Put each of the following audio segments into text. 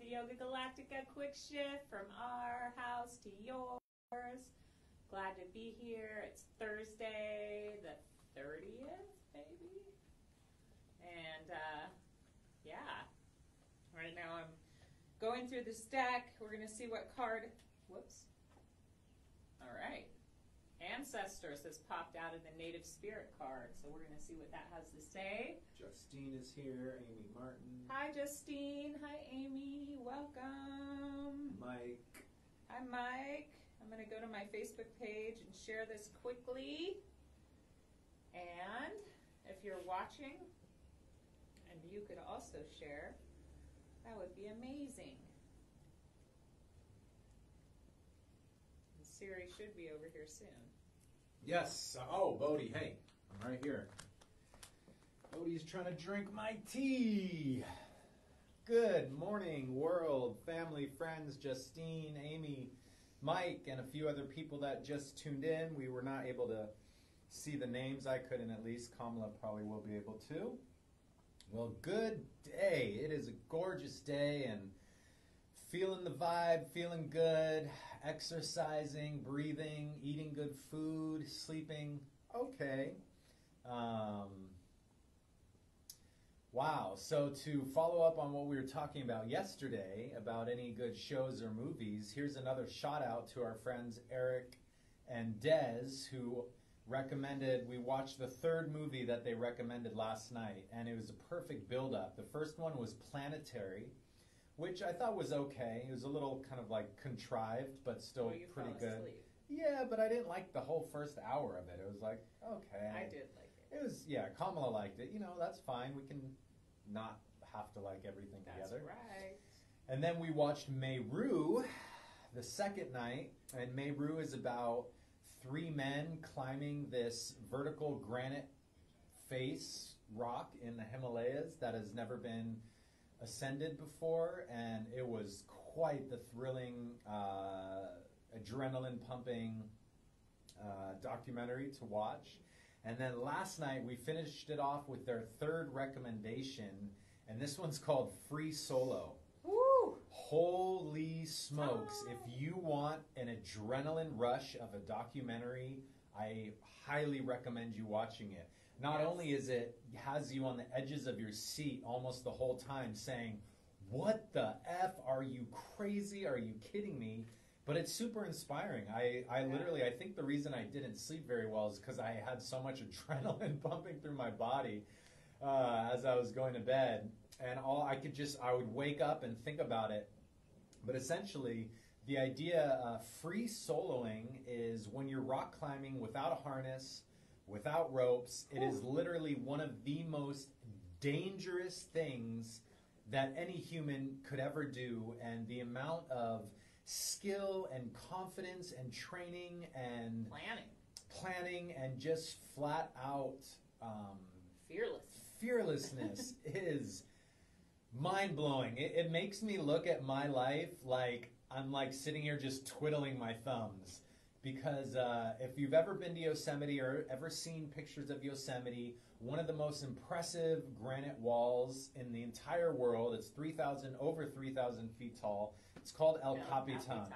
Yoga Galactica quick shift from our house to yours. Glad to be here. It's Thursday the 30th, maybe? And yeah, right now I'm going through this deck. We're going to see what card, whoops. All right. Ancestors has popped out of the Native Spirit card, so we're going to see what that has to say. Justine is here, Amy Martin. Hi, Justine. Hi, Amy. Welcome. Mike. Hi, Mike. I'm going to go to my Facebook page and share this quickly. And if you're watching, and you could also share, that would be amazing. And Siri should be over here soon. Yes. Oh, Bodhi, hey, I'm right here. Bodhi's trying to drink my tea. Good morning, world, family, friends, Justine, Amy, Mike, and a few other people that just tuned in. We were not able to see the names. I couldn't, at least. Kamala probably will be able to. Well, good day. It is a gorgeous day and feeling the vibe, feeling good, exercising, breathing, eating good food, sleeping okay. Wow. So to follow up on what we were talking about yesterday, about any good shows or movies, here's another shout out to our friends Eric and Des, who recommended, we watched the third movie that they recommended last night, and it was a perfect build-up. The first one was Planetary, which I thought was okay. It was a little kind of like contrived, but still pretty good. Asleep. Yeah, but I didn't like the whole first hour of it. It was like, okay. I did like it. It was, yeah, Kamala liked it. You know, that's fine. We can not have to like everything together. That's right. And then we watched Meru the second night, and Meru is about 3 men climbing this vertical granite face rock in the Himalayas that has never been ascended before, and it was quite the thrilling, adrenaline pumping documentary to watch. And then last night we finished it off with their third recommendation, and this one's called Free Solo. Woo! Holy smokes. If you want an adrenaline rush of a documentary, I highly recommend you watching it. Not only has you on the edges of your seat almost the whole time saying, what the F, are you crazy? Are you kidding me? But it's super inspiring. I literally, I think the reason I didn't sleep very well is because I had so much adrenaline pumping through my body as I was going to bed. And I would wake up and think about it. But essentially, the idea free soloing is when you're rock climbing without a harness, without ropes. It is literally one of the most dangerous things that any human could ever do. And the amount of skill and confidence and training and planning and just flat out fearlessness is mind-blowing. It makes me look at my life like I'm like sitting here just twiddling my thumbs, because if you've ever been to Yosemite or ever seen pictures of Yosemite, one of the most impressive granite walls in the entire world, it's over 3,000 feet tall. It's called El Capitan.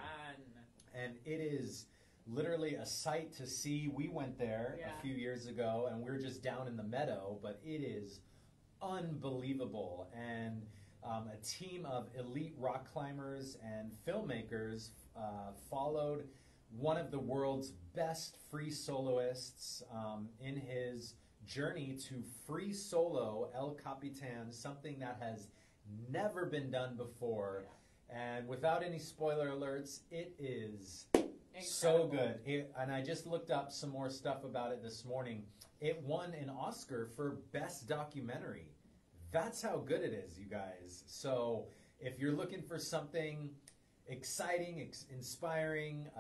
And it is literally a sight to see. We went there a few years ago, and we were just down in the meadow, but it is unbelievable. And a team of elite rock climbers and filmmakers followed one of the world's best free soloists in his journey to free solo El Capitan, something that has never been done before. And without any spoiler alerts, it is so good. And I just looked up some more stuff about it this morning. It won an Oscar for Best Documentary. That's how good it is, you guys. So if you're looking for something exciting, inspiring,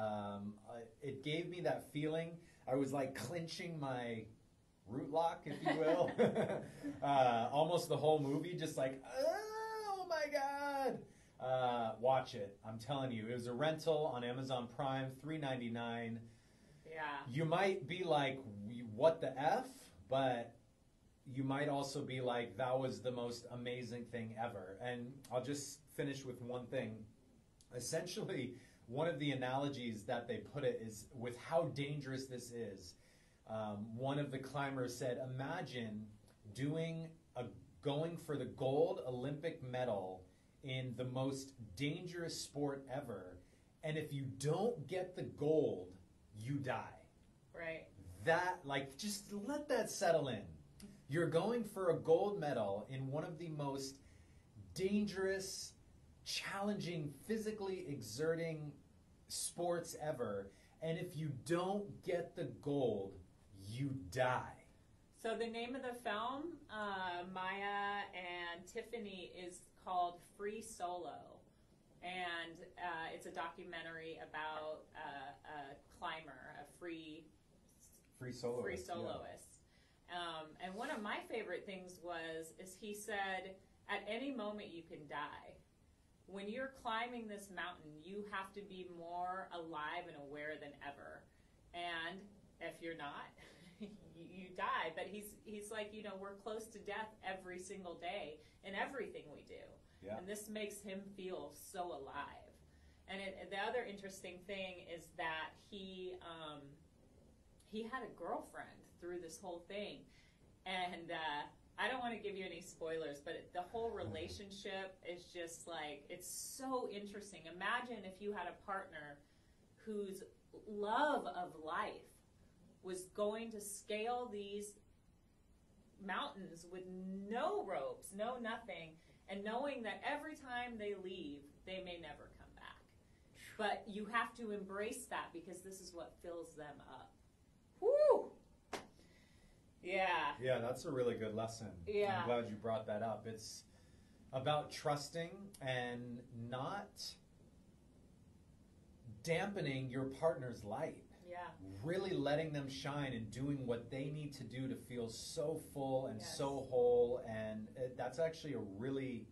it gave me that feeling. I was like clenching my root lock, if you will. Almost the whole movie, just like, oh my God. Watch it. I'm telling you, it was a rental on Amazon Prime, $3.99. Yeah. You might be like, what the F? But you might also be like, that was the most amazing thing ever. And I'll just finish with one thing. Essentially, one of the analogies that they put it is with how dangerous this is. One of the climbers said, imagine going for the gold Olympic medal in the most dangerous sport ever, and if you don't get the gold, you die. Right. That, like, just let that settle in. You're going for a gold medal in one of the most dangerous, challenging, physically exerting sports ever, and if you don't get the gold, you die. So the name of the film, Maya and Tiffany, is called Free Solo. And it's a documentary about a climber, a free soloist. Yeah. And one of my favorite things is he said, at any moment you can die. When you're climbing this mountain, you have to be more alive and aware than ever. And if you're not, you die. But he's like, you know, we're close to death every single day in everything we do. Yeah. And this makes him feel so alive. And the other interesting thing is that he had a girlfriend through this whole thing. And I don't want to give you any spoilers, but the whole relationship is just like, it's so interesting. Imagine if you had a partner whose love of life was going to scale these mountains with no ropes, no nothing, and knowing that every time they leave, they may never come back. But you have to embrace that because this is what fills them up. Woo! Yeah. Yeah, that's a really good lesson. Yeah. I'm glad you brought that up. It's about trusting and not dampening your partner's light. Yeah. Really letting them shine and doing what they need to do to feel so full and Yes. so whole. And that's actually a really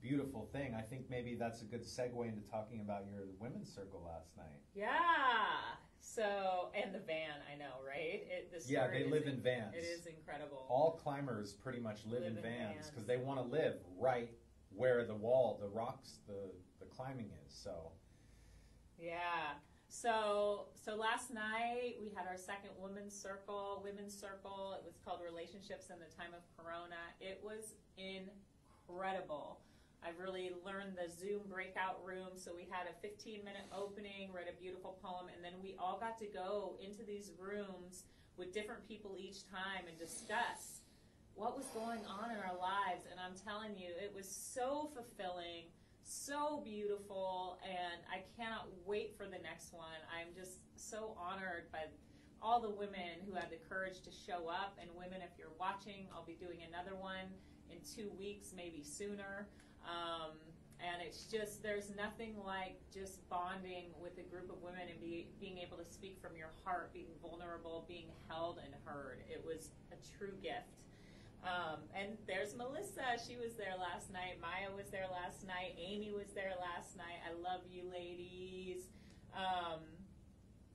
beautiful thing. I think maybe that's a good segue into talking about your women's circle last night. Yeah. So, and the van, I know, right? Yeah, they live in vans. It is incredible. All climbers pretty much live in vans because they want to live right where the rocks, the climbing is. So. Yeah. So last night we had our second women's circle. It was called Relationships in the Time of Corona. It was incredible. I've really learned the Zoom breakout room. So we had a 15-minute opening, read a beautiful poem, and then we all got to go into these rooms with different people each time and discuss what was going on in our lives. And I'm telling you, it was so fulfilling, so beautiful, and I cannot wait for the next one. I'm just so honored by all the women who had the courage to show up. And women, if you're watching, I'll be doing another one in 2 weeks, maybe sooner. And it's just, there's nothing like just bonding with a group of women and being able to speak from your heart, being vulnerable, being held and heard. It was a true gift. And there's Melissa. She was there last night. Maya was there last night. Amy was there last night. I love you, ladies.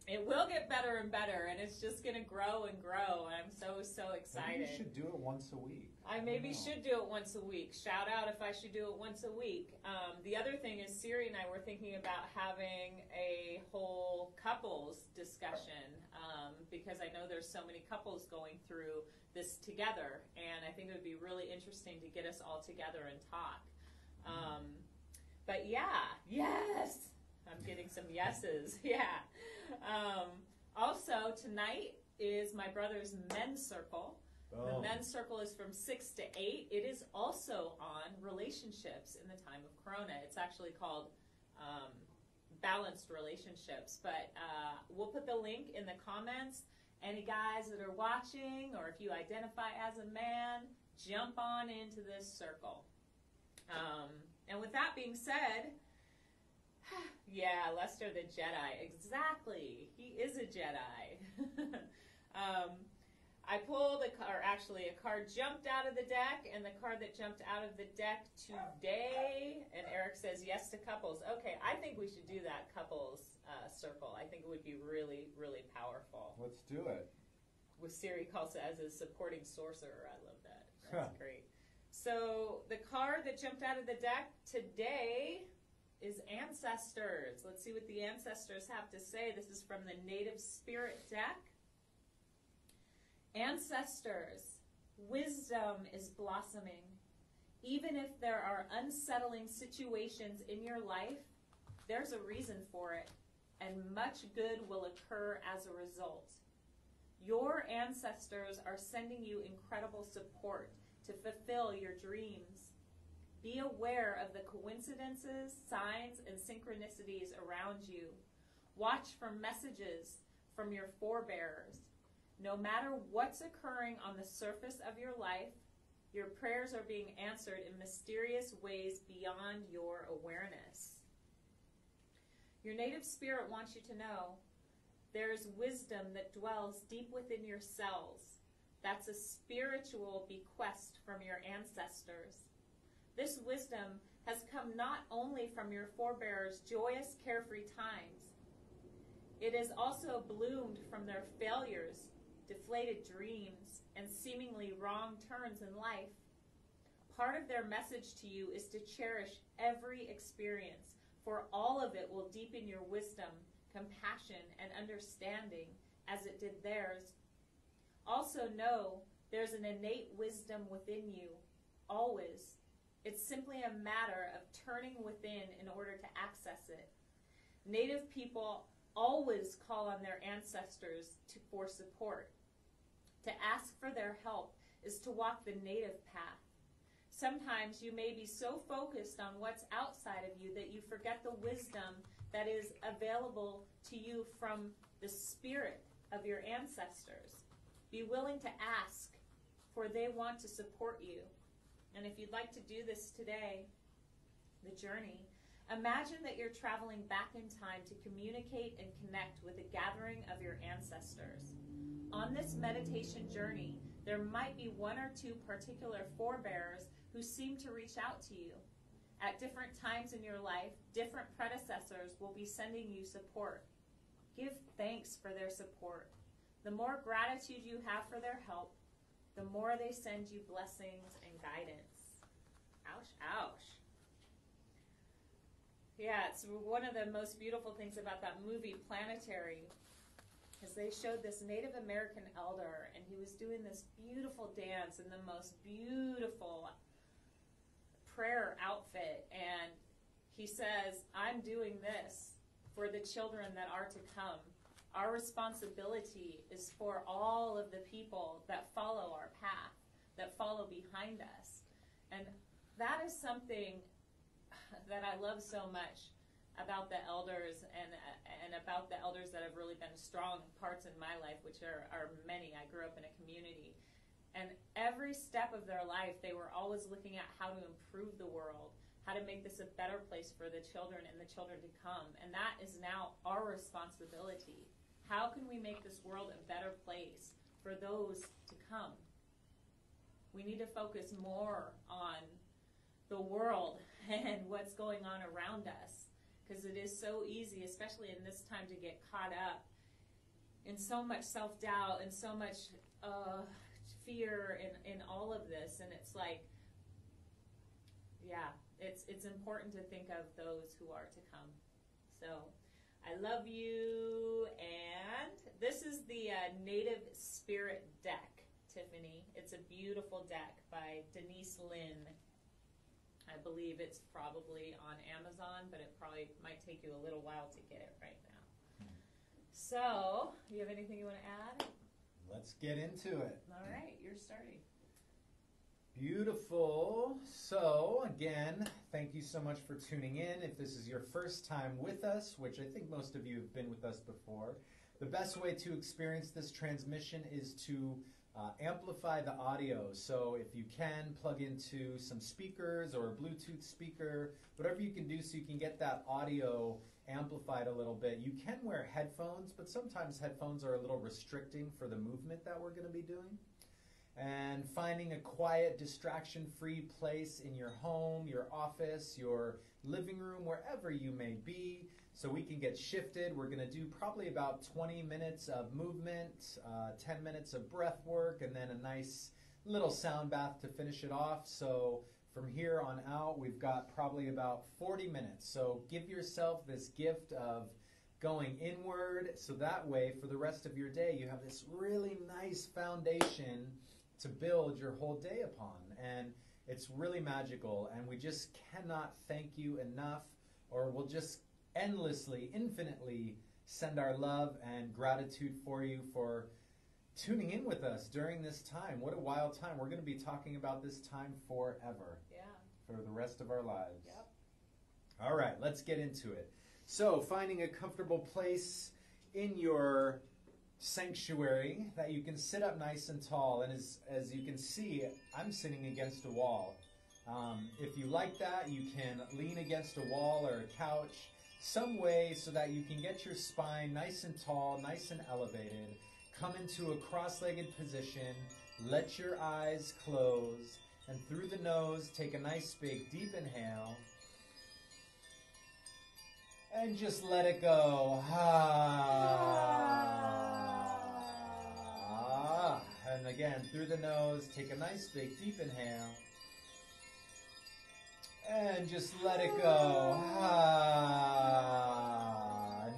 It will get better and better, and it's just going to grow and grow. I'm so excited. Maybe you should do it once a week. I maybe should do it once a week. Shout out if I should do it once a week. The other thing is Siri and I were thinking about having a whole couples discussion because I know there's so many couples going through this together, and I think it would be really interesting to get us all together and talk. But yeah, yes! I'm getting some yeses. Yeah. Also, tonight is my brother's men's circle. Oh. The men's circle is from 6 to 8. It is also on relationships in the time of Corona. It's actually called Balanced Relationships. But we'll put the link in the comments. Any guys that are watching, or if you identify as a man, jump on into this circle. And with that being said, yeah, Lester the Jedi. Exactly. He is a Jedi. I pulled a card jumped out of the deck, and the card that jumped out of the deck today, and Eric says yes to couples. Okay, I think we should do that couples circle. I think it would be really, really powerful. Let's do it. With Siri calls it as a supporting sorcerer. I love that. That's great. So the card that jumped out of the deck today is Ancestors. Let's see what the ancestors have to say. This is from the Native Spirit deck. Ancestors, wisdom is blossoming. Even if there are unsettling situations in your life, there's a reason for it, and much good will occur as a result. Your ancestors are sending you incredible support to fulfill your dreams. Be aware of the coincidences, signs, and synchronicities around you. Watch for messages from your forebears. No matter what's occurring on the surface of your life, your prayers are being answered in mysterious ways beyond your awareness. Your native spirit wants you to know there's wisdom that dwells deep within your cells. That's a spiritual bequest from your ancestors. This wisdom has come not only from your forebears' joyous, carefree times, it has also bloomed from their failures, deflated dreams, and seemingly wrong turns in life. Part of their message to you is to cherish every experience, for all of it will deepen your wisdom, compassion, and understanding as it did theirs. Also know there's an innate wisdom within you, always. It's simply a matter of turning within in order to access it. Native people always call on their ancestors for support. To ask for their help is to walk the native path. Sometimes you may be so focused on what's outside of you that you forget the wisdom that is available to you from the spirit of your ancestors. Be willing to ask, for they want to support you. And if you'd like to do this today, the journey, imagine that you're traveling back in time to communicate and connect with a gathering of your ancestors. On this meditation journey, there might be one or two particular forebears who seem to reach out to you. At different times in your life, different predecessors will be sending you support. Give thanks for their support. The more gratitude you have for their help, the more they send you blessings and guidance. Ouch, ouch. Yeah, it's one of the most beautiful things about that movie, Planetary, is they showed this Native American elder, and he was doing this beautiful dance in the most beautiful prayer outfit, and he says, I'm doing this for the children that are to come. Our responsibility is for all of the people that follow our path, that follow behind us. And that is something that I love so much about the elders and about the elders that have really been strong parts in my life, which are many. I grew up in a community. And every step of their life, they were always looking at how to improve the world, how to make this a better place for the children and the children to come. And that is now our responsibility. How can we make this world a better place for those to come? We need to focus more on the world and what's going on around us, because it is so easy, especially in this time, to get caught up in so much self-doubt and so much fear in all of this. And it's like, yeah, it's important to think of those who are to come. So I love you. And this is the Native Spirit deck, Tiffany. It's a beautiful deck by Denise Lynn. I believe it's probably on Amazon, but it probably might take you a little while to get it right now. So, do you have anything you want to add? Let's get into it. All right, you're starting. Beautiful. So, again, thank you so much for tuning in. If this is your first time with us, which I think most of you have been with us before, the best way to experience this transmission is to amplify the audio. So if you can, plug into some speakers or a Bluetooth speaker, whatever you can do so you can get that audio amplified a little bit. You can wear headphones, but sometimes headphones are a little restricting for the movement that we're going to be doing. And finding a quiet, distraction-free place in your home, your office, your living room, wherever you may be, so we can get shifted. We're going to do probably about 20 minutes of movement, 10 minutes of breath work, and then a nice little sound bath to finish it off. So from here on out, we've got probably about 40 minutes. So give yourself this gift of going inward, so that way for the rest of your day you have this really nice foundation to build your whole day upon. And it's really magical, and we just cannot thank you enough, or we'll just endlessly, infinitely send our love and gratitude for you for tuning in with us during this time. What a wild time. We're going to be talking about this time forever. Yeah. For the rest of our lives. Yep. All right, let's get into it. So, finding a comfortable place in your sanctuary that you can sit up nice and tall. And as you can see, I'm sitting against a wall. If you like that, you can lean against a wall or a couch, some way so that you can get your spine nice and tall, nice and elevated. Come into a cross-legged position, let your eyes close, and through the nose, take a nice big deep inhale, and just let it go. And again, through the nose, take a nice big deep inhale, and just let it go.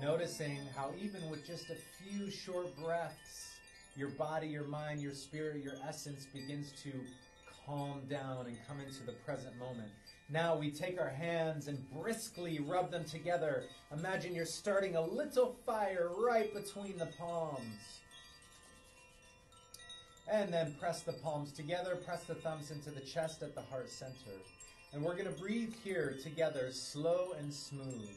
Noticing how even with just a few short breaths, your body, your mind, your spirit, your essence begins to calm down and come into the present moment. Now we take our hands and briskly rub them together. Imagine you're starting a little fire right between the palms. And then press the palms together, press the thumbs into the chest at the heart center. And we're going to breathe here together, slow and smooth.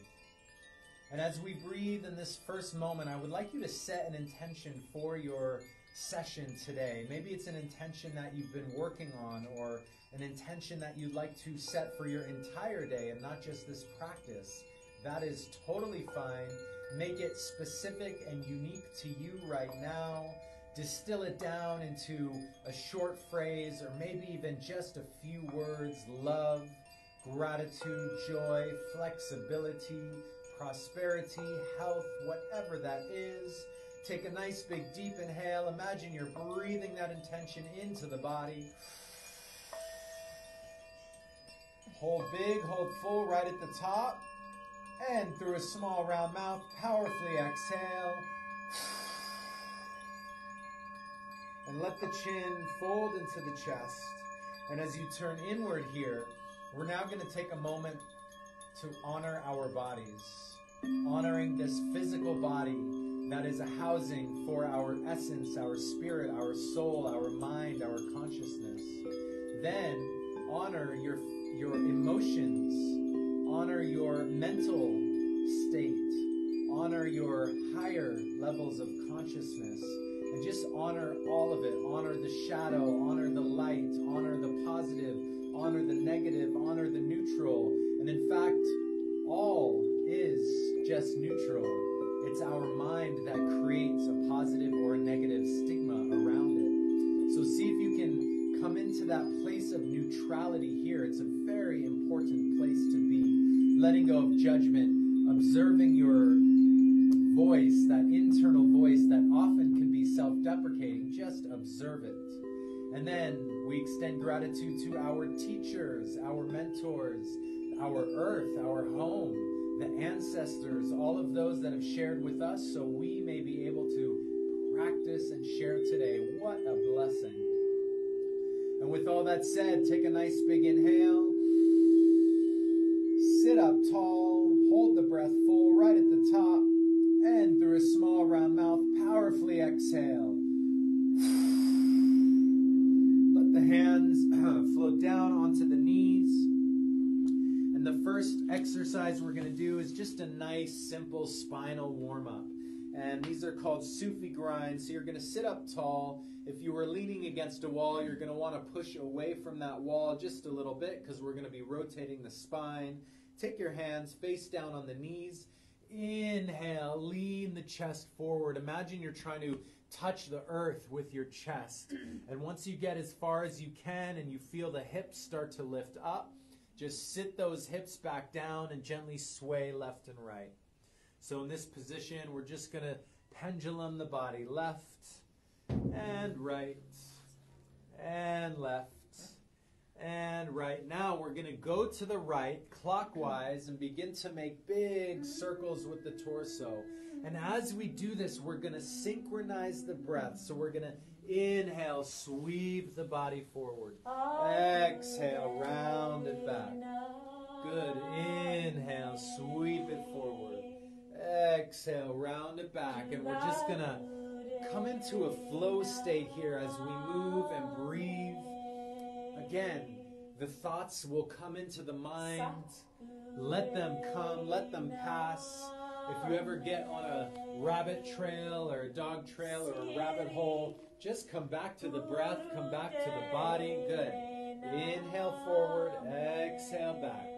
And as we breathe in this first moment, I would like you to set an intention for your session today. Maybe it's an intention that you've been working on, or an intention that you'd like to set for your entire day and not just this practice. That is totally fine. Make it specific and unique to you right now. Distill it down into a short phrase, or maybe even just a few words. Love, gratitude, joy, flexibility, prosperity, health, whatever that is. Take a nice big deep inhale. Imagine you're breathing that intention into the body. Hold big, hold full right at the top. And through a small round mouth, powerfully exhale. And let the chin fold into the chest. And as you turn inward here, we're now going to take a moment to honor our bodies. Honoring this physical body that is a housing for our essence, our spirit, our soul, our mind, our consciousness. Then honor your emotions. Honor your mental state. Honor your higher levels of consciousness. And just honor all of it. Honor the shadow, honor the light, honor the positive, honor the negative, honor the neutral. And in fact, all is just neutral. It's our mind that creates a positive or a negative stigma around it. So see if you can come into that place of neutrality here. It's a very important place to be. Letting go of judgment, observing your voice, that internal voice that often can be self-deprecating. Just observe it. And then we extend gratitude to our teachers, our mentors, our earth, our home, the ancestors, all of those that have shared with us, so we may be able to practice and share today. What a blessing. And with all that said, take a nice big inhale. Sit up tall. Hold the breath full right at the top. And through a small round mouth, powerfully exhale. Let the hands float down onto the knees. And the first exercise we're going to do is just a nice, simple spinal warm-up. And these are called Sufi grinds. So you're going to sit up tall. If you were leaning against a wall, you're going to want to push away from that wall just a little bit, because we're going to be rotating the spine. Take your hands face down on the knees. Inhale, lean the chest forward. Imagine you're trying to touch the earth with your chest. And once you get as far as you can and you feel the hips start to lift up, just sit those hips back down and gently sway left and right. So in this position, we're just going to pendulum the body left and right and left, and right. Now we're going to go to the right clockwise and begin to make big circles with the torso. And as we do this, we're going to synchronize the breath. So we're going to inhale, sweep the body forward. Exhale, round it back. Good. Inhale, sweep it forward. Exhale, round it back. And we're just going to come into a flow state here as we move and breathe. Again, the thoughts will come into the mind. Let them come, let them pass. If you ever get on a rabbit trail or a dog trail or a rabbit hole, just come back to the breath, come back to the body. Good. Inhale forward, exhale back.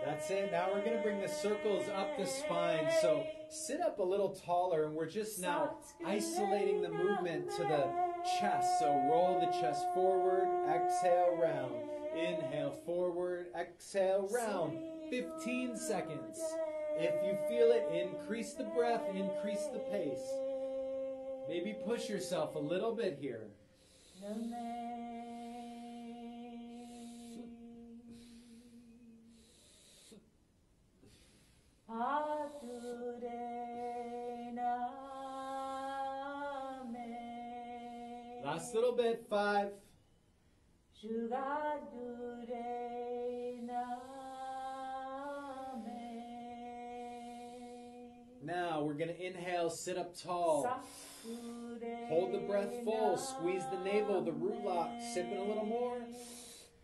That's it. Now we're going to bring the circles up the spine. So sit up a little taller, and we're just now isolating the movement to the chest. So roll the chest forward, exhale, round. Inhale forward, exhale, round. 15 seconds. If you feel it, increase the breath, increase the pace. Maybe push yourself a little bit here. Last little bit. 5. Now we're going to inhale, sit up tall. Hold the breath full. Squeeze the navel, the root lock. Sip it a little more.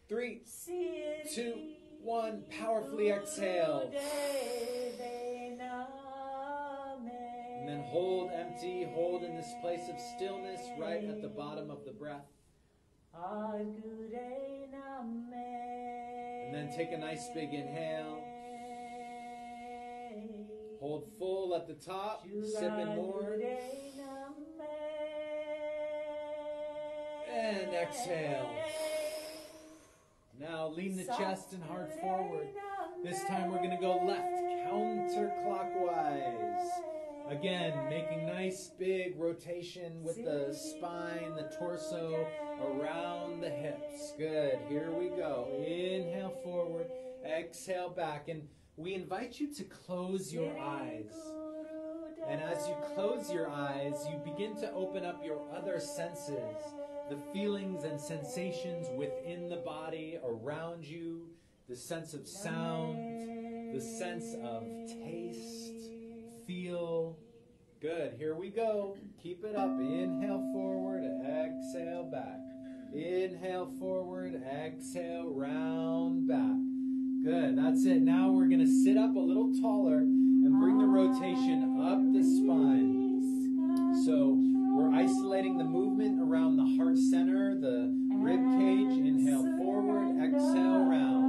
3, 2, 1. Powerfully exhale. And then hold empty. Hold in this place of stillness right at the bottom of the breath. And then take a nice big inhale. Hold full at the top. Sip in more. And exhale. Now lean the chest and heart forward. This time we're going to go left, counterclockwise. Again, making nice big rotation with the spine, the torso, around the hips. Good. Here we go. Inhale forward. Exhale back. And we invite you to close your eyes. And as you close your eyes, you begin to open up your other senses. The feelings and sensations within the body, around you, the sense of sound, the sense of taste, feel. Good, here we go. Keep it up. Inhale forward, exhale back. Inhale forward, exhale, round back. Good, that's it. Now we're going to sit up a little taller and bring the rotation up the spine. So we're isolating the movement around the heart center, the rib cage. Inhale forward, exhale, round.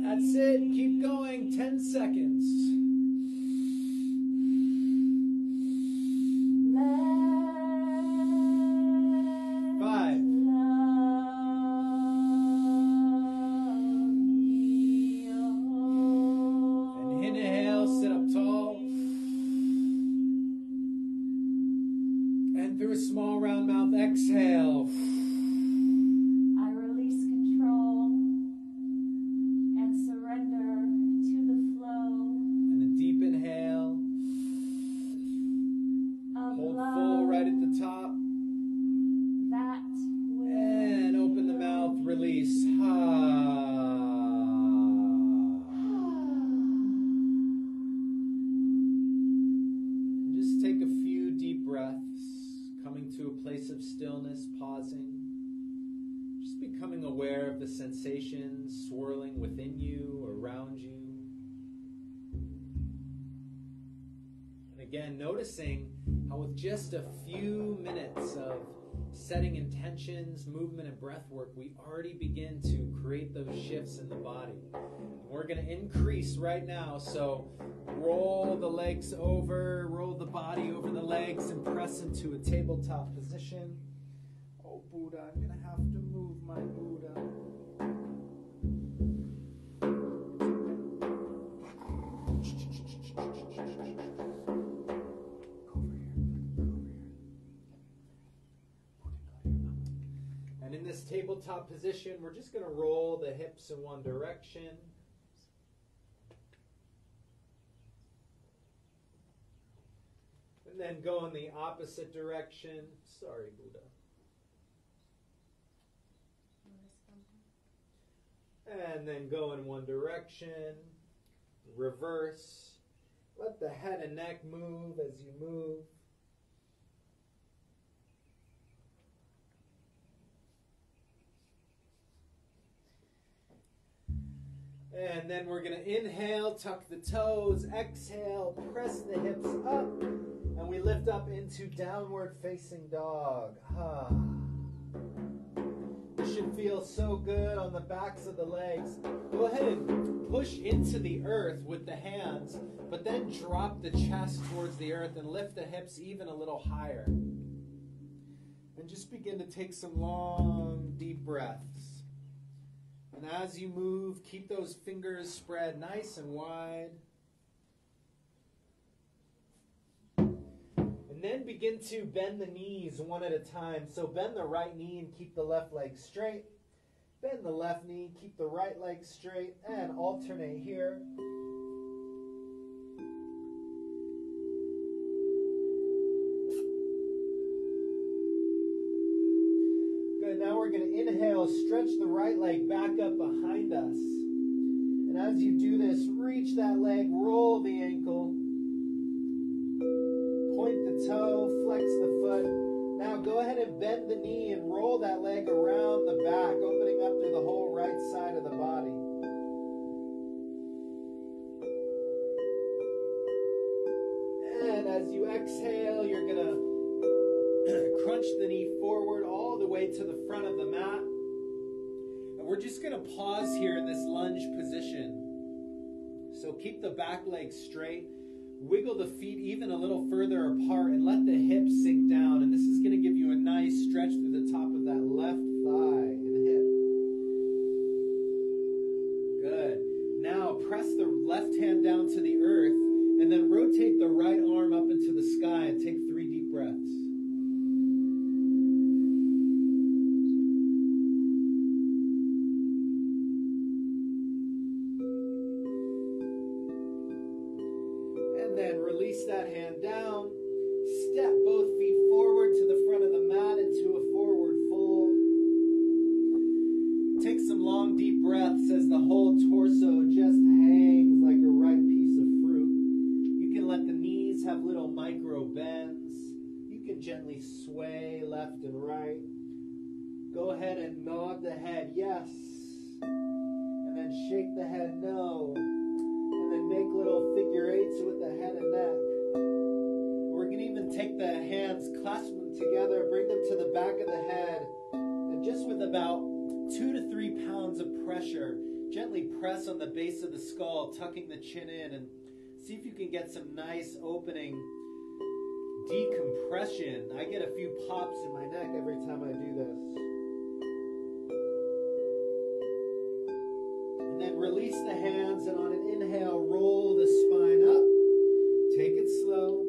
That's it. Keep going. 10 seconds. Five. And inhale, sit up tall. And through a small round mouth, exhale. coming to a place of stillness, pausing. Just becoming aware of the sensations swirling within you, around you. And again, noticing how with just a few minutes of setting intentions, movement, and breath work, we already begin to create those shifts in the body. We're going to increase right now, so roll the legs over, roll the body over the legs, and press into a tabletop position. Oh, Buddha, I'm going to have to move my Buddha. And in this tabletop position, we're just going to roll the hips in one direction. And then go in the opposite direction. Sorry, Buddha. And then go in one direction. Reverse. Let the head and neck move as you move. And then we're going to inhale, tuck the toes, exhale, press the hips up, and we lift up into downward facing dog. This should feel so good on the backs of the legs. Go ahead and push into the earth with the hands, but then drop the chest towards the earth and lift the hips even a little higher. And just begin to take some long, deep breaths. And as you move, keep those fingers spread nice and wide. And then begin to bend the knees one at a time. So bend the right knee and keep the left leg straight. Bend the left knee, keep the right leg straight, and alternate here. Now we're going to inhale, stretch the right leg back up behind us. And as you do this, reach that leg, roll the ankle, point the toe, flex the foot. Now go ahead and bend the knee and roll that leg around the back, opening up through the whole right side of the body. And as you exhale, you're going to crunch the knee forward all the way to the front of the mat. And we're just going to pause here in this lunge position. So keep the back leg straight. Wiggle the feet even a little further apart and let the hips sink down. And this is going to give you a nice stretch through the top of that left thigh and hip. Good. Now press the left hand down to the earth and then rotate the right arm up into the sky and take 3 deep breaths. That hand down, step both feet forward to the front of the mat into a forward fold. Take some long deep breaths as the whole torso just hangs like a ripe piece of fruit. You can let the knees have little micro bends. You can gently sway left and right. Go ahead and nod the head yes, and then shake the head no, and then make little figure eights with the head and neck. We're going to even take the hands, clasp them together, bring them to the back of the head, and just with about 2 to 3 pounds of pressure, gently press on the base of the skull, tucking the chin in, and see if you can get some nice opening decompression. I get a few pops in my neck every time I do this. And then release the hands, and on an inhale, roll the spine up. Take it slow.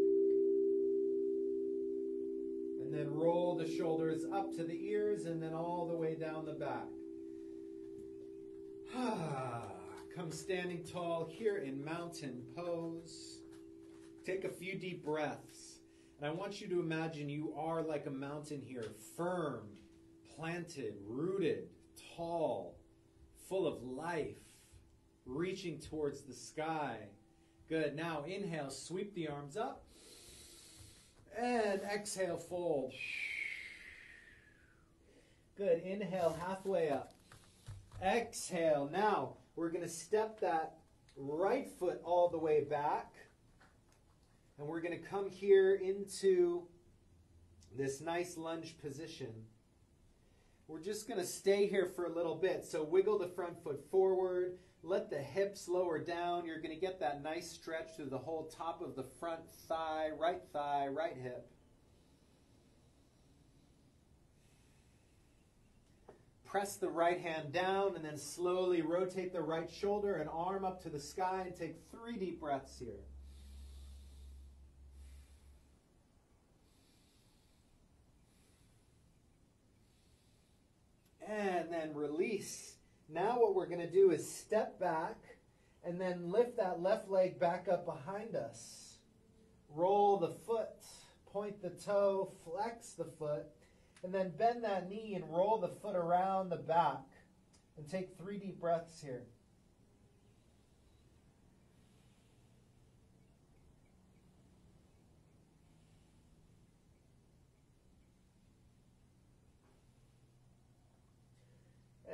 And then roll the shoulders up to the ears and then all the way down the back. Come standing tall here in mountain pose. Take a few deep breaths. And I want you to imagine you are like a mountain here, firm, planted, rooted, tall, full of life, reaching towards the sky. Good. Now inhale, sweep the arms up. And exhale, fold. Good. Inhale, halfway up. Exhale. Now, we're going to step that right foot all the way back. And we're going to come here into this nice lunge position. We're just going to stay here for a little bit. So wiggle the front foot forward. Let the hips lower down. You're going to get that nice stretch through the whole top of the front thigh, right hip. Press the right hand down and then slowly rotate the right shoulder and arm up to the sky and take 3 deep breaths here. And then release. Now what we're going to do is step back and then lift that left leg back up behind us. Roll the foot, point the toe, flex the foot, and then bend that knee and roll the foot around the back. And take 3 deep breaths here.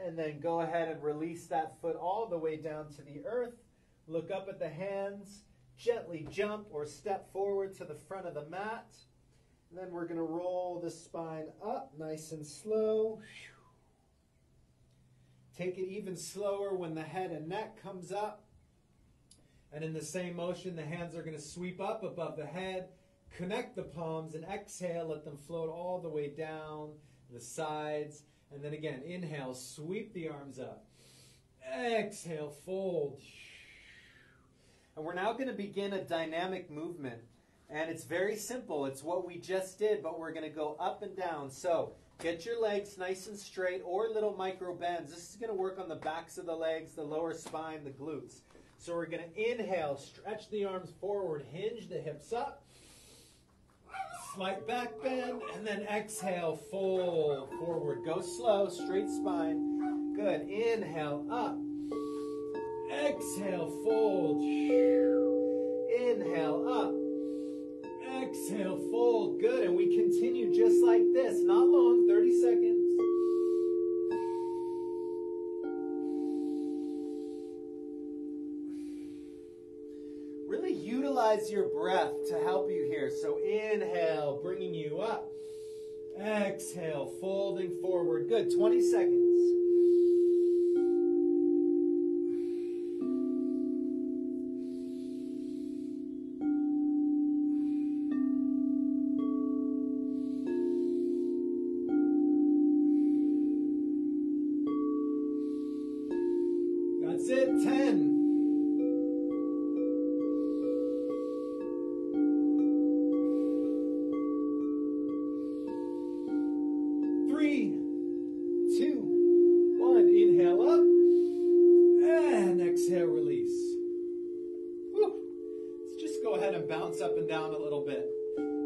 And then go ahead and release that foot all the way down to the earth. Look up at the hands. Gently jump or step forward to the front of the mat. And then we're going to roll the spine up nice and slow. Take it even slower when the head and neck comes up. And in the same motion, the hands are going to sweep up above the head. Connect the palms and exhale. Let them float all the way down the sides. And then again, inhale, sweep the arms up. Exhale, fold. And we're now going to begin a dynamic movement. And it's very simple. It's what we just did, but we're going to go up and down. So get your legs nice and straight or little micro bends. This is going to work on the backs of the legs, the lower spine, the glutes. So we're going to inhale, stretch the arms forward, hinge the hips up. Slight back bend, and then exhale, fold forward. Go slow, straight spine. Good. Inhale, up. Exhale, fold. Inhale, up. Exhale, fold. Good. And we continue just like this. Not long, 30 seconds. Really utilize your breath to help you here. So inhale, bringing you up. Exhale, folding forward. Good. 20 seconds. That's it. 10. 3, 2, 1. Inhale up. And exhale, release. Woo. Let's just go ahead and bounce up and down a little bit.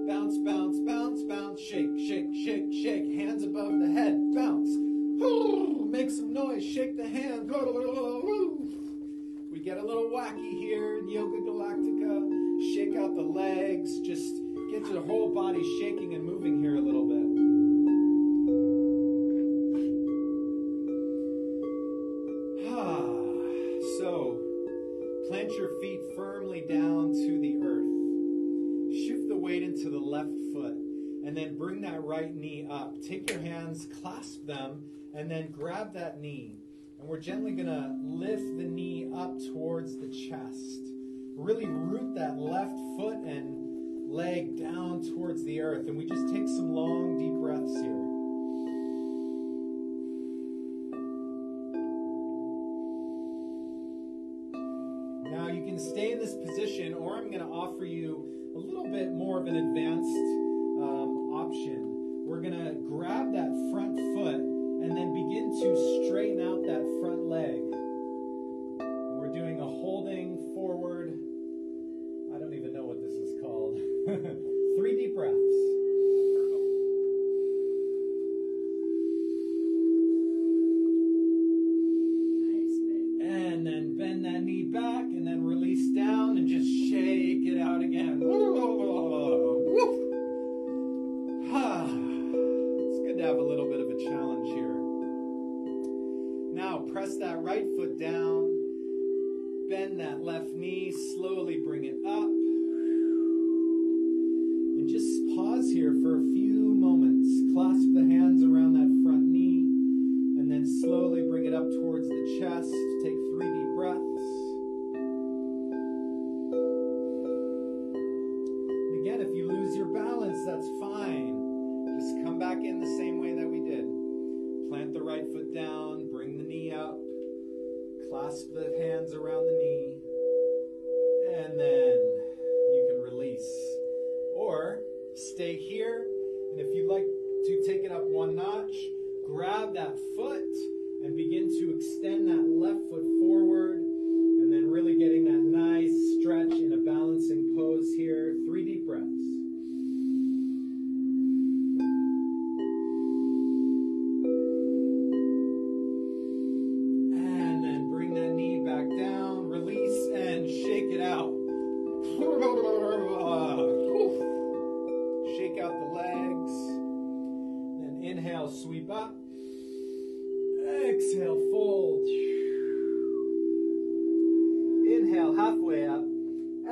Bounce, bounce, bounce, bounce. Shake, shake, shake, shake. Hands above the head. Bounce. Make some noise. Shake the hands. We get a little wacky here in Yoga Galactica. Shake out the legs. Just get your whole body shaking and moving here a little bit. So, plant your feet firmly down to the earth. Shift the weight into the left foot. And then bring that right knee up. Take your hands, clasp them, and then grab that knee. And we're gently going to lift the knee up towards the chest. Really root that left foot and leg down towards the earth. And we just take some long, deep breaths here. Now you can stay in this position, or I'm going to offer you a little bit more of an advanced option. We're going to grab that front foot and then begin to straighten out that front leg. We're doing a holding forward. I don't even know what this is called. 3 deep breaths. And then bend that knee back and then release down and just shake it out again. It's good to have a little bit of a challenge here. here for a few moments. Clasp the hands around that front knee and then slowly bring it up towards the chest. Take 3 deep breaths. And again, if you lose your balance, that's fine. Just come back in the same way that we did. Plant the right foot down, bring the knee up, clasp the hands around the knee, and then you can release. Or stay here, and if you'd like to take it up one notch, grab that foot and begin to extend that left foot forward, and then really getting that nice stretch in a balancing pose here. 3 deep breaths. And then bring that knee back down, release, and shake it out. Shake out the legs. Then inhale, sweep up. Exhale, fold. Inhale, halfway up.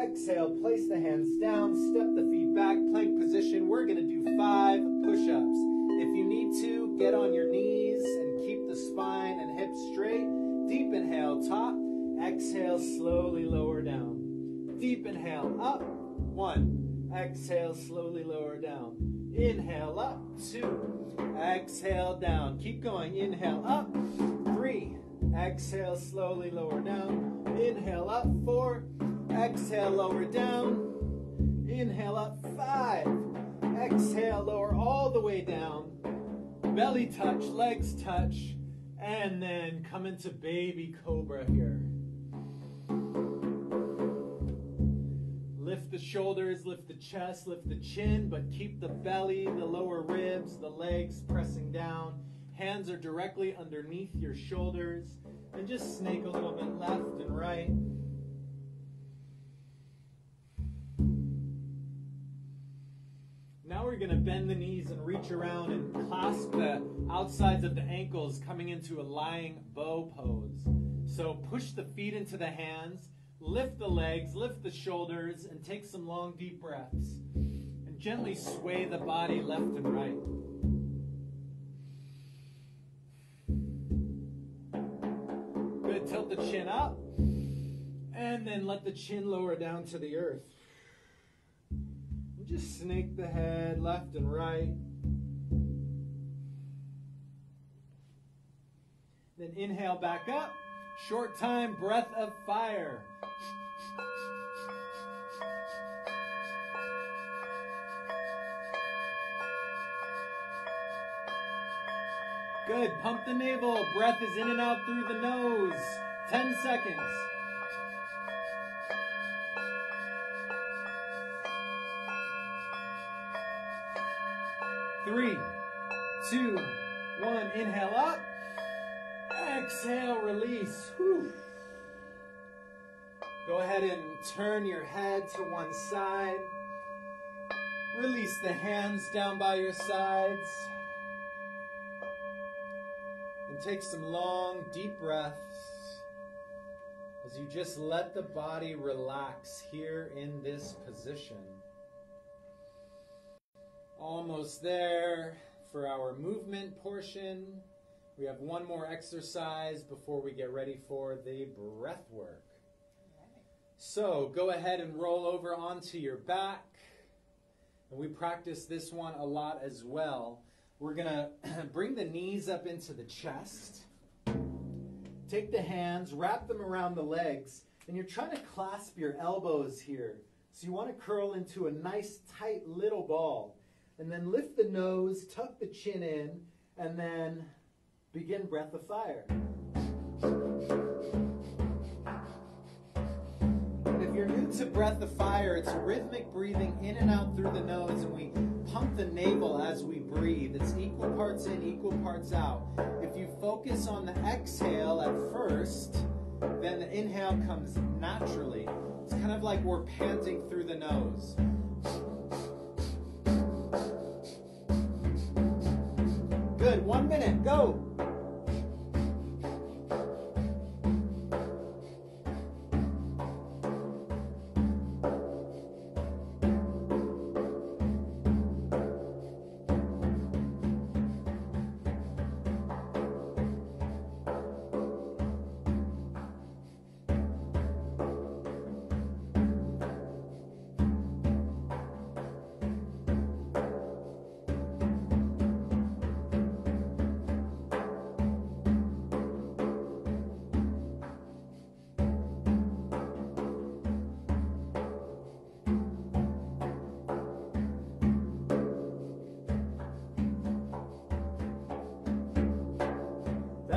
Exhale, place the hands down, step the feet back, plank position. We're going to do 5 push-ups. If you need to, get on your knees and keep the spine and hips straight. Deep inhale, top. Exhale, slowly lower down. Deep inhale, up. 1. Exhale, slowly lower down. Inhale, up. 2. Exhale, down. Keep going. Inhale, up. 3. Exhale, slowly lower down. Inhale, up. 4. Exhale, lower down. Inhale, up. 5. Exhale, lower all the way down. Belly touch, legs touch. And then come into baby cobra here. Lift the shoulders, lift the chest, lift the chin, but keep the belly, the lower ribs, the legs pressing down. Hands are directly underneath your shoulders. And just snake a little bit left and right. Now we're going to bend the knees and reach around and clasp the outsides of the ankles, coming into a lying bow pose. So push the feet into the hands, lift the legs, lift the shoulders, and take some long deep breaths. And gently sway the body left and right. Good, tilt the chin up, and then let the chin lower down to the earth. Just snake the head left and right. Then inhale back up. Short time, breath of fire. Good. Pump the navel. Breath is in and out through the nose. 10 seconds. 3, 2, 1. Inhale up. Exhale, release. Whew. Go ahead and turn your head to one side. Release the hands down by your sides. And take some long, deep breaths as you just let the body relax here in this position. Almost there for our movement portion. We have one more exercise before we get ready for the breath work. So go ahead and roll over onto your back. And we practice this one a lot as well. We're going to bring the knees up into the chest. Take the hands, wrap them around the legs, and you're trying to clasp your elbows here. So you want to curl into a nice tight little ball. And then lift the nose, tuck the chin in, and then begin breath of fire. And if you're new to breath of fire, it's rhythmic breathing in and out through the nose, and we pump the navel as we breathe. It's equal parts in, equal parts out. If you focus on the exhale at first, then the inhale comes naturally. It's kind of like we're panting through the nose. Good, 1 minute, go.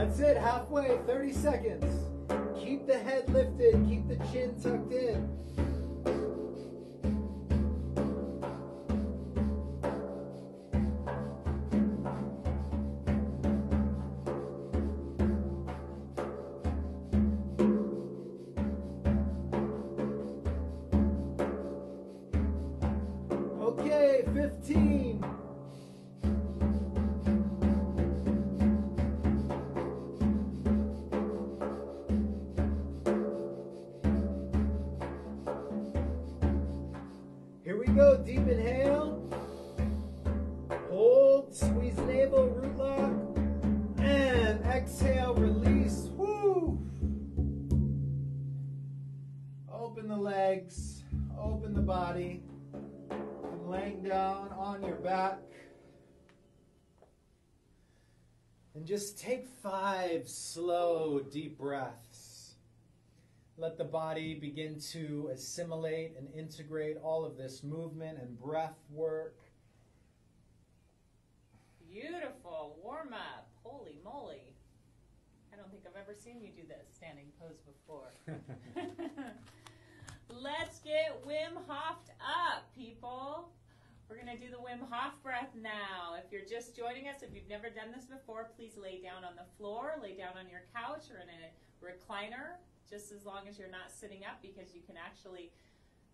That's it, halfway, 30 seconds. Keep the head lifted, keep the chin tucked in. Okay, 15. Here we go, deep inhale. Hold, squeeze navel, root lock. And exhale, release. Woo! Open the legs, open the body. I'm laying down on your back. And just take 5 slow, deep breaths. Let the body begin to assimilate and integrate all of this movement and breath work. Beautiful. Warm up. Holy moly. I don't think I've ever seen you do this standing pose before. Let's get Wim Hof'd up, people. We're going to do the Wim Hof breath now. If you're just joining us, if you've never done this before, please lay down on the floor, lay down on your couch or in a recliner, just as long as you're not sitting up, because you can actually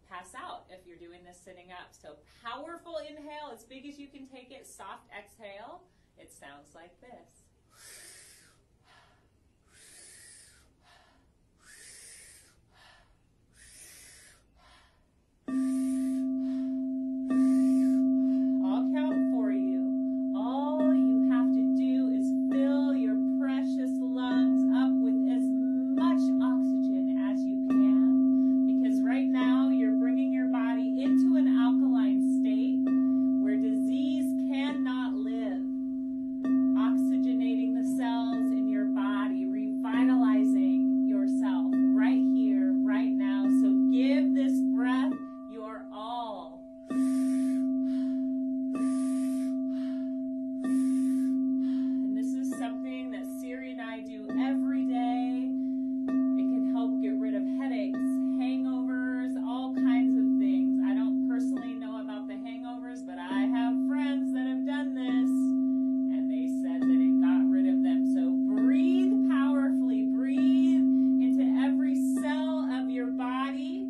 pass out if you're doing this sitting up. So powerful inhale, as big as you can take it. Soft exhale. It sounds like this. I'll count for you. All you have to do is fill your precious lungs up with as much oxygen as you can, because right now you're bringing your body into an alkaline state where disease cannot live. Oxygenating the cells in your body, revitalizing yourself right here, right now. So give this breath your all. And this is something that Siri and I do every day. It can help get rid of headaches, hangovers, all kinds of things. I don't personally know about the hangovers, but I have friends that have done this, and they said that it got rid of them. So breathe powerfully. Breathe into every cell of your body.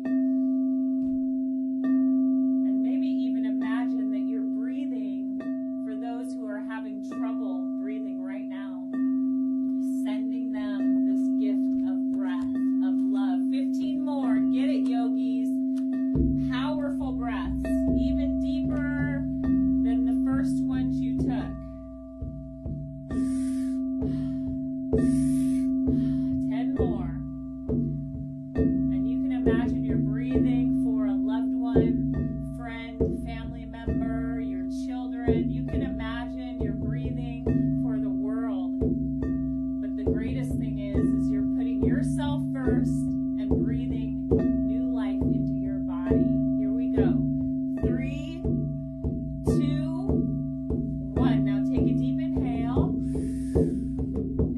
And maybe even imagine that you're breathing for those who are having trouble breathing right now. Sending them this gift of breath, of love. 15 more. Get it, yogis. Powerful breaths. Even deeper than the first ones you took. 10 more. And you can imagine you're breathing for a loved one, friend, family member, your children. You can imagine you're breathing for the world. But the greatest thing is you're putting yourself first and breathing new life into your body. Here we go. 3, 2, 1. Now take a deep inhale.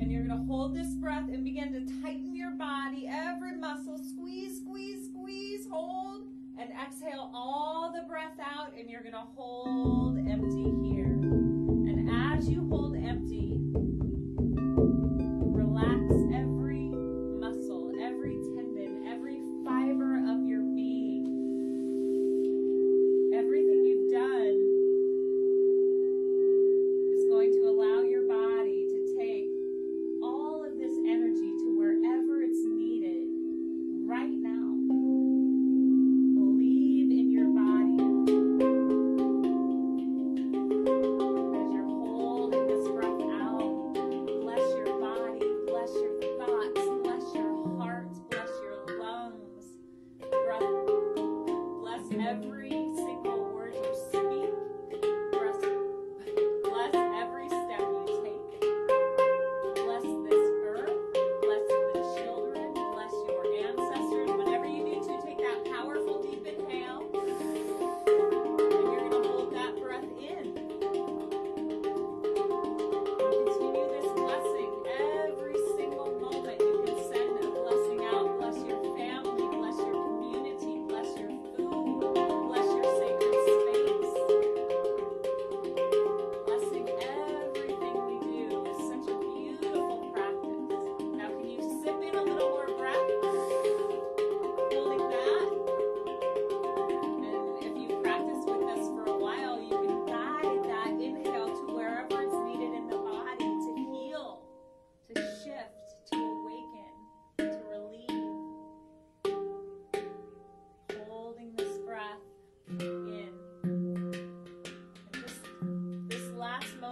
And you're going to hold this breath and begin to tighten your body, every muscle. Squeeze, squeeze, squeeze. Hold. And exhale all the breath out. And you're going to hold empty here. And as you hold empty, relax every muscle, every tendon, every fiber of your being. Everything you've done is going to allow your body to take all of this energy to wherever it's needed right now. Believe in your body as you're holding this breath out.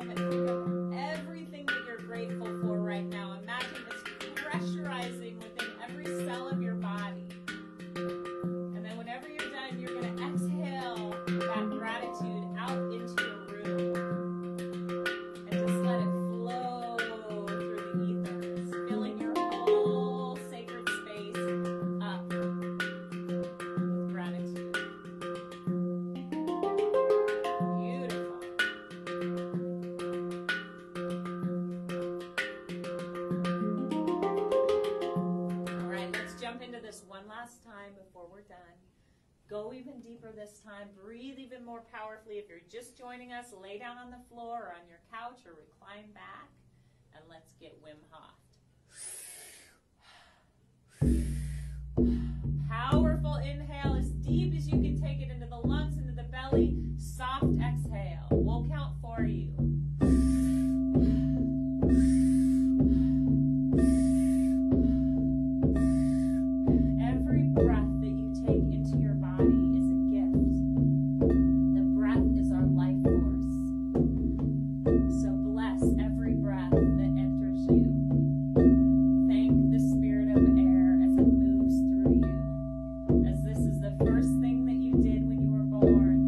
moment, think of everything that you're grateful for right now. Imagine it's pressurizing within every cell of your body. And then whenever you're done, you're going to exhale that gratitude out into your room. And just let it flow through the ethers, filling your whole sacred space up with gratitude. Beautiful. All right, let's jump into this one last time before we're done. Go even deeper this time. Breathe even more powerfully. If you're just joining us, lay down on the floor or on your couch or recline back, and let's get Wim Hof. Powerful inhale as deep as you can take it into the lungs, into the belly. Soft exhale. We'll count for you. Every breath that you take into your body is a gift. The breath is our life force. So bless every breath that enters you. Thank the spirit of air as it moves through you. As this is the first thing that you did when you were born,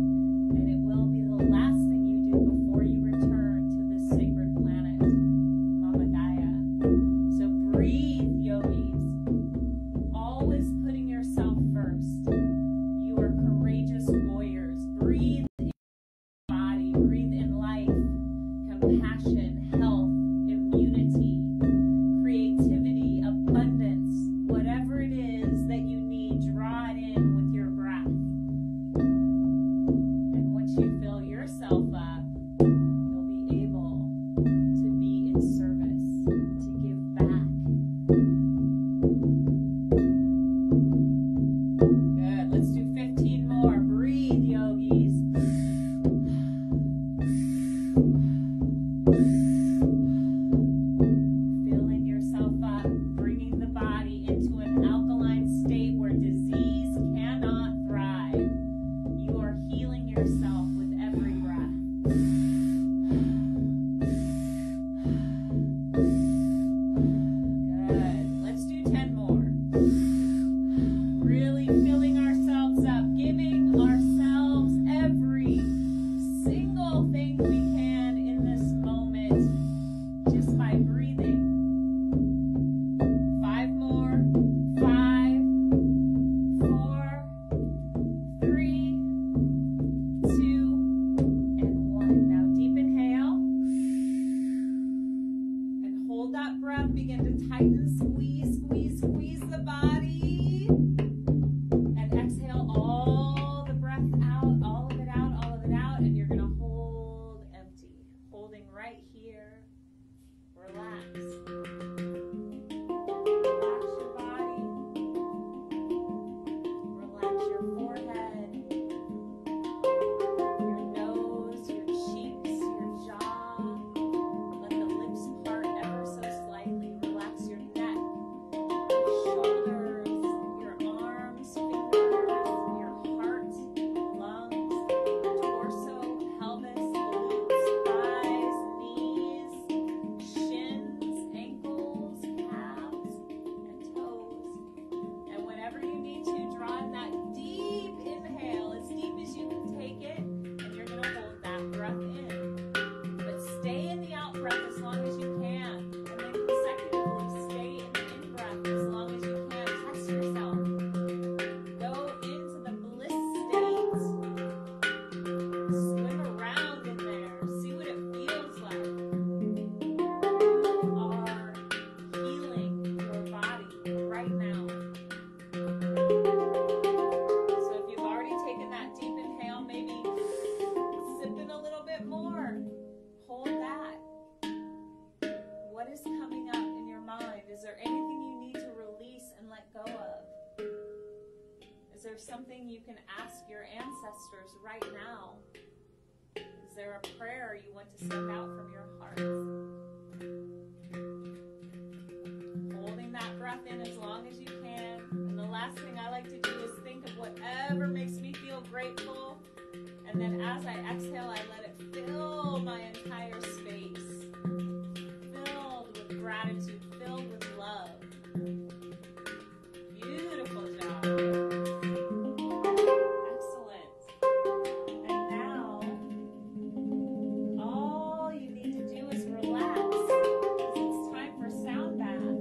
and it will be the last thing you do before you return to this sacred planet, Mama Gaia. So breathe, yogis. Always putting yourself first. You are courageous warriors. Breathe in body, breathe in life, compassion, health, immunity, creativity, abundance, whatever it is that you need, draw it in with your breath. And once you fill yourself up, you'll be able to be in service, to give back. Good. Let's do 15 more. Breathe, yogis. Filling yourself up, bringing the body into an alkaline state where disease cannot thrive. You are healing yourself with every breath. Good. Let's do 10 more. Really filling ourselves up, giving ourselves every single thing we can in this moment just by breathing. 5 more. 5, 4, 3, 2, and 1. Now deep inhale. And hold that breath. Begin to tighten, squeeze, squeeze, squeeze the body. And exhale all the breath out, all of it out, all of it out. And you're going to hold empty. Holding right here. Relax. Relax your body. Relax your forehead, your nose, your cheeks, your jaw. Let the lips part ever so slightly. Relax your neck, your shoulders, your arms, fingers, your heart, lungs, torso, pelvis, glutes, thighs, knees, shins, ankles, calves, and toes. And whenever you need to, draw in that deep inhale, as deep as you can take it, and you're going to hold that breath in. But stay in the out breath as long as you can, and then consecutively stay in the in breath as long as you can. Test yourself. Go into the bliss state. Swim around in there. See what it feels like. You are healing your body right now. So if you've already taken that deep inhale, maybe sip in a little bit more. Hold that. What is coming up in your mind? Is there anything you need to release and let go of? Is there something you can ask your ancestors right now? Is there a prayer you want to step out from your heart? Holding that breath in as long as you can. And the last thing I like to do is think of whatever makes me feel grateful And then as I exhale, I let it fill my entire space. Filled with gratitude, filled with love. Beautiful job. Excellent. And now, all you need to do is relax. It's time for sound bath.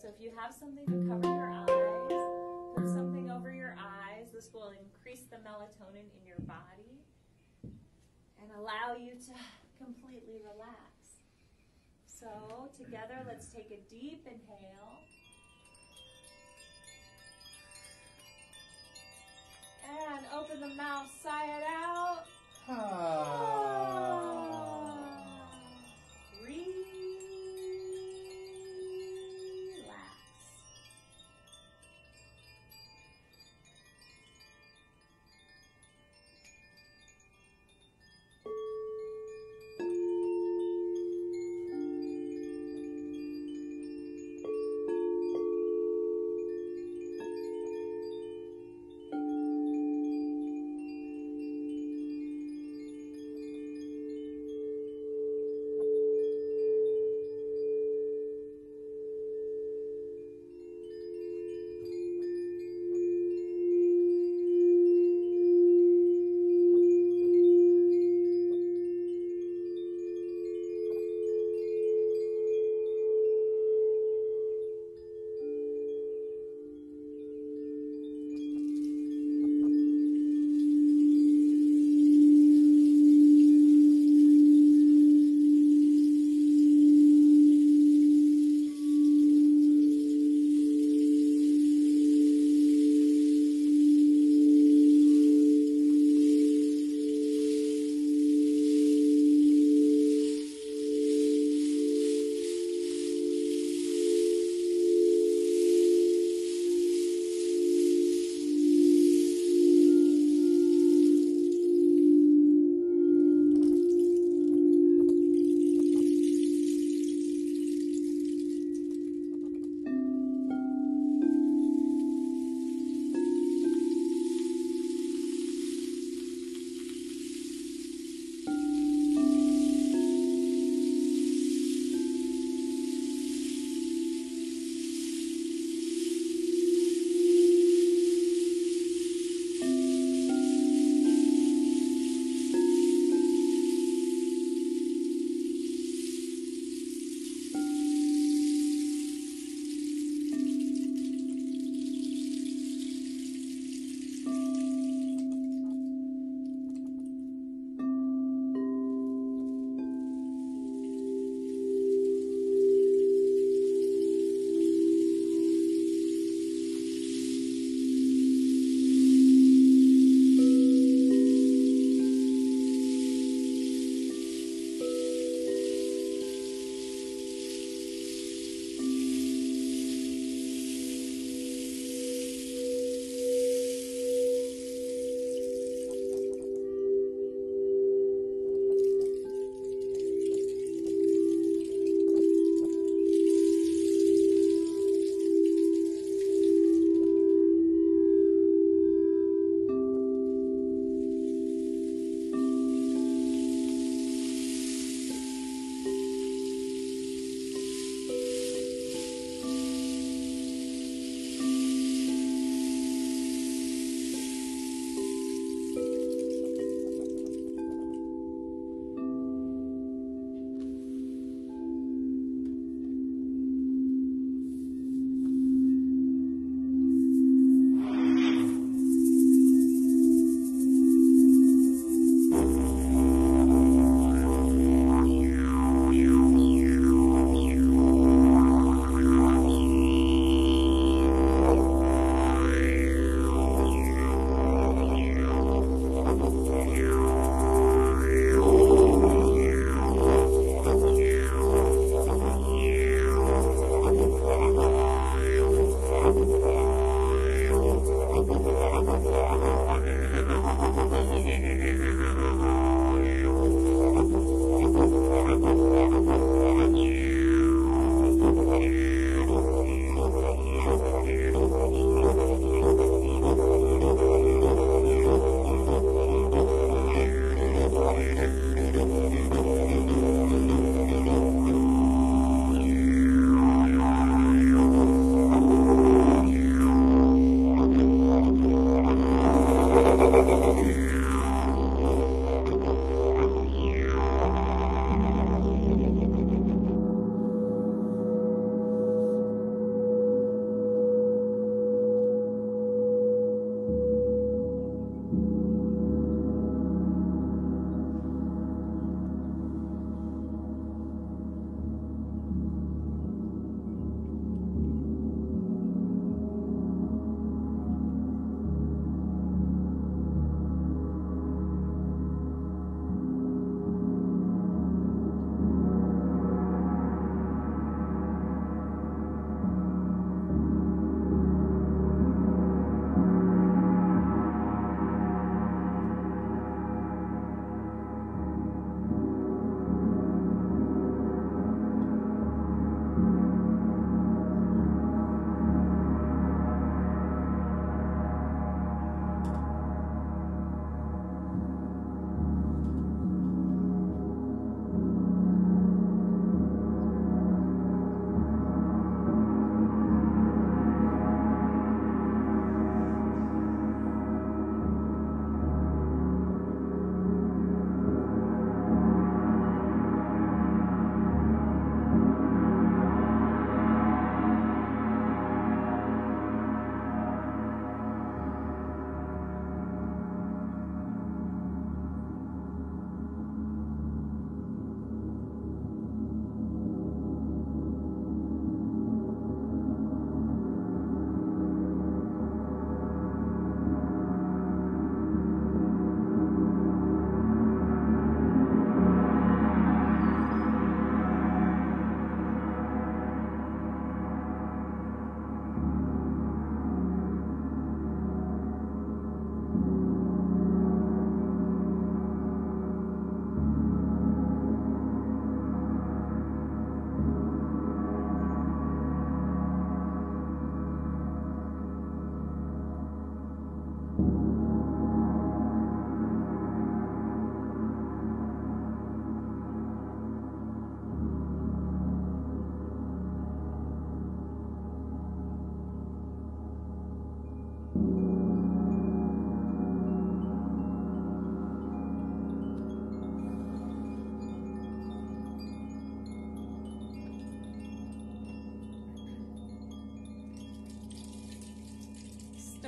So if you have something to cover your eyes, put something over your eyes. This will increase the melatonin in your body and allow you to completely relax. So together, let's take a deep inhale. And open the mouth, sigh it out. Relax.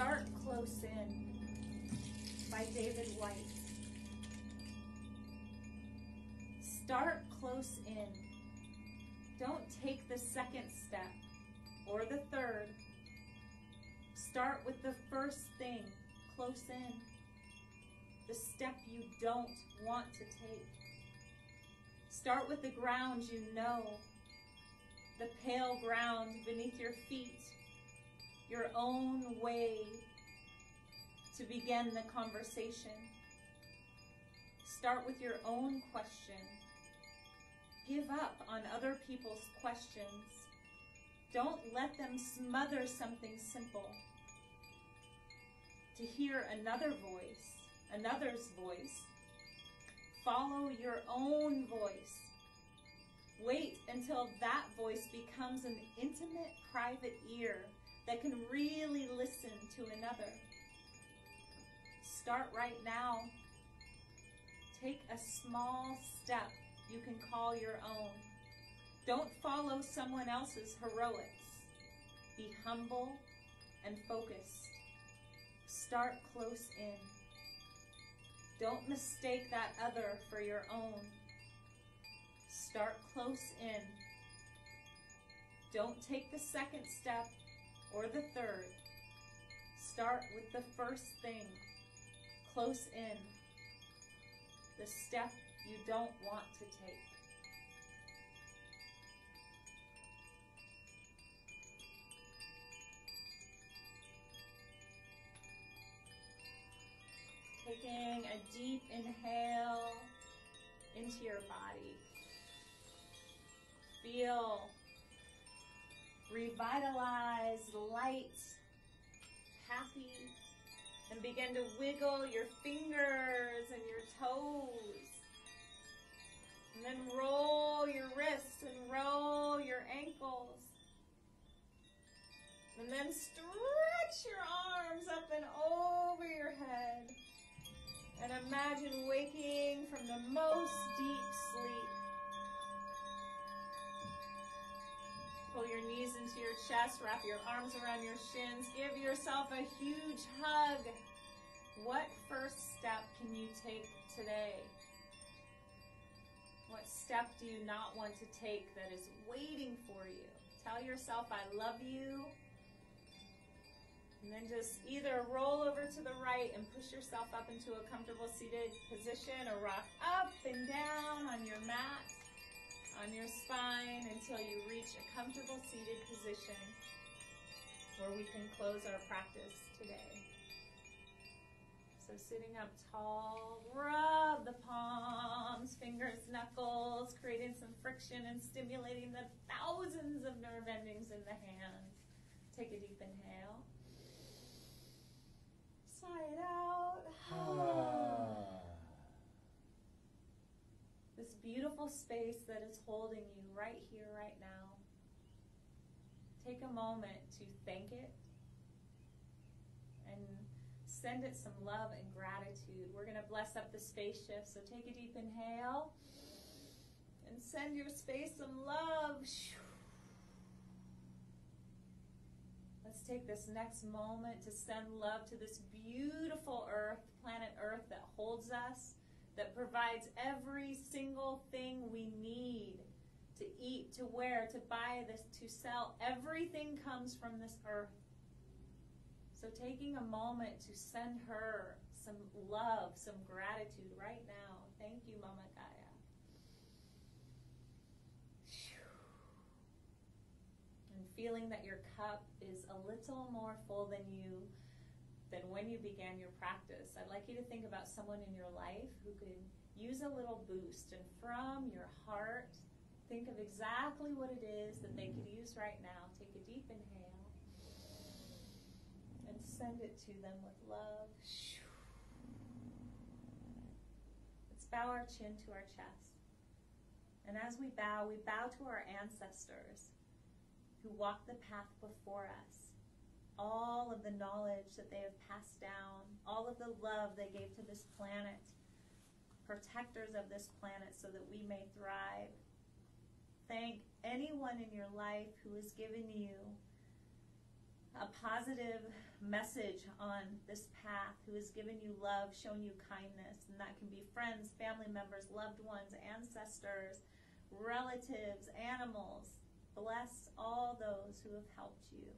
Start Close In by David White. Start close in. Don't take the second step or the third. Start with the first thing, close in. The step you don't want to take. Start with the ground you know, the pale ground beneath your feet, your own way to begin the conversation. Start with your own question. Give up on other people's questions. Don't let them smother something simple. To hear another voice, another's voice, follow your own voice. Wait until that voice becomes an intimate, private ear that can really listen to another. Start right now. Take a small step you can call your own. Don't follow someone else's heroics. Be humble and focused. Start close in. Don't mistake that other for your own. Start close in. Don't take the second step or the third. Start with the first thing, close in. The step you don't want to take. Taking a deep inhale into your body. Feel revitalized, light, happy, and begin to wiggle your fingers and your toes. And then roll your wrists and roll your ankles. And then stretch your arms up and over your head. And imagine waking from the most deep sleep. Pull your knees into your chest, wrap your arms around your shins. Give yourself a huge hug. What first step can you take today? What step do you not want to take that is waiting for you? Tell yourself, I love you. And then just either roll over to the right and push yourself up into a comfortable seated position, or rock up and down on your mat, on your spine, until you reach a comfortable seated position where we can close our practice today. So sitting up tall, rub the palms, fingers, knuckles, creating some friction and stimulating the thousands of nerve endings in the hands. Take a deep inhale. Sigh it out. This beautiful space that is holding you right here, right now. Take a moment to thank it and send it some love and gratitude. We're going to bless up the space shift, so take a deep inhale and send your space some love. Let's take this next moment to send love to this beautiful earth, planet Earth, that holds us, that provides every single thing we need to eat, to wear, to buy, this, to sell. Everything comes from this earth. So taking a moment to send her some love, some gratitude right now. Thank you, Mama Gaia. And feeling that your cup is a little more full than when you began your practice. I'd like you to think about someone in your life who could use a little boost, and from your heart, think of exactly what it is that they could use right now. Take a deep inhale and send it to them with love. Let's bow our chin to our chest. And as we bow to our ancestors who walked the path before us. All of the knowledge that they have passed down, all of the love they gave to this planet, protectors of this planet so that we may thrive. Thank anyone in your life who has given you a positive message on this path, who has given you love, shown you kindness, and that can be friends, family members, loved ones, ancestors, relatives, animals. Bless all those who have helped you.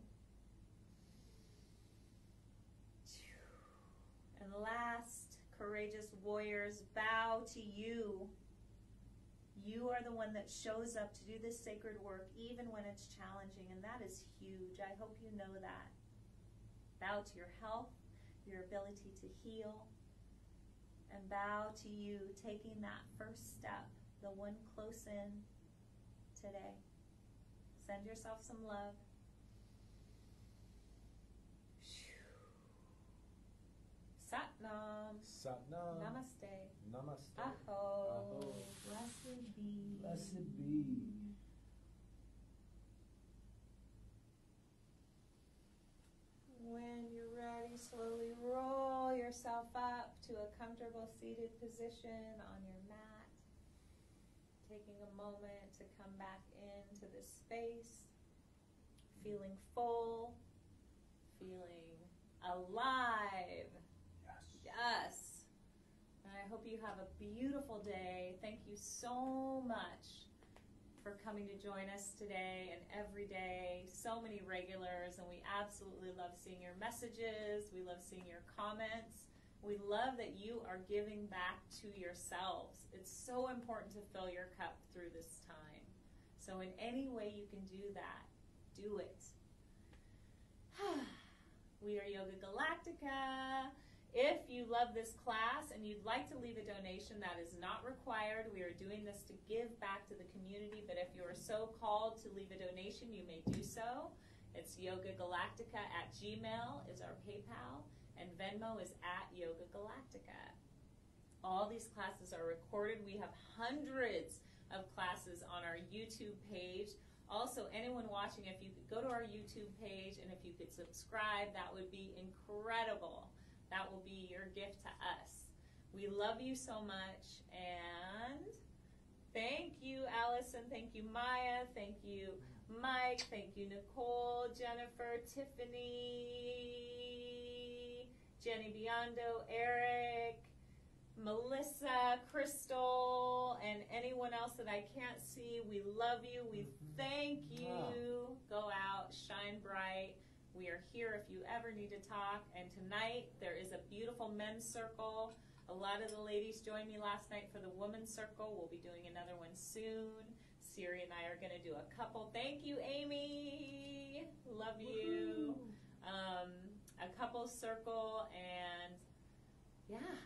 And last, courageous warriors, bow to you. You are the one that shows up to do this sacred work even when it's challenging, and that is huge. I hope you know that. Bow to your health, your ability to heal, and bow to you taking that first step, the one close in today. Send yourself some love. Satnam. Satnam. Namaste. Namaste. Aho. Aho. Blessed be. Blessed be. When you're ready, slowly roll yourself up to a comfortable seated position on your mat. Taking a moment to come back into this space. Feeling full. Feeling alive. Yes. And I hope you have a beautiful day. Thank you so much for coming to join us today and every day. So many regulars, and we absolutely love seeing your messages. We love seeing your comments. We love that you are giving back to yourselves. It's so important to fill your cup through this time. So in any way you can do that, do it. We are Yoga Galactica. If you love this class and you'd like to leave a donation, that is not required. We are doing this to give back to the community, but if you are so called to leave a donation, you may do so. It's yogagalactica@gmail is our PayPal, and Venmo is @yogagalactica. All these classes are recorded. We have hundreds of classes on our YouTube page. Also, anyone watching, if you could go to our YouTube page and if you could subscribe, that would be incredible. That will be your gift to us. We love you so much, and thank you, Allison. Thank you, Maya. Thank you, Mike. Thank you, Nicole, Jennifer, Tiffany, Jenny Biondo, Eric, Melissa, Crystal, and anyone else that I can't see. We love you. We thank you. Go out, shine bright. We are here if you ever need to talk. And tonight there is a beautiful men's circle. A lot of the ladies joined me last night for the women's circle. We'll be doing another one soon. Siri and I are going to do a couple. Thank you, Amy. Love you. A couple circle, and yeah.